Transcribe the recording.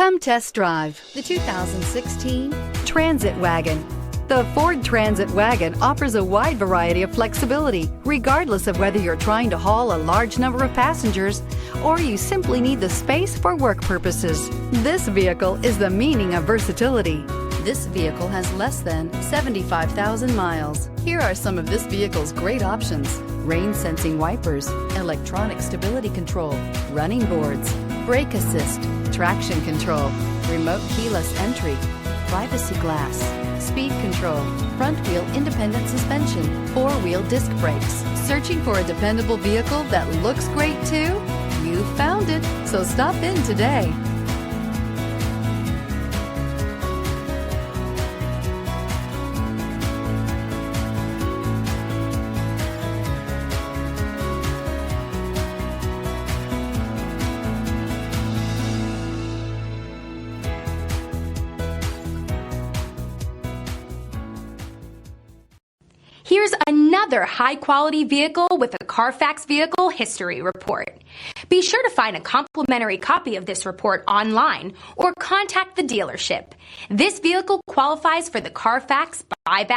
Come test drive the 2016 Transit Wagon. The Ford Transit Wagon offers a wide variety of flexibility, regardless of whether you're trying to haul a large number of passengers or you simply need the space for work purposes. This vehicle is the meaning of versatility. This vehicle has less than 75,000 miles. Here are some of this vehicle's great options: rain-sensing wipers, electronic stability control, running boards, brake assist, traction control, remote keyless entry, privacy glass, speed control, front wheel independent suspension, four-wheel disc brakes. Searching for a dependable vehicle that looks great too? You found it, so stop in today. Here's another high-quality vehicle with a Carfax Vehicle History Report. Be sure to find a complimentary copy of this report online or contact the dealership. This vehicle qualifies for the Carfax Buyback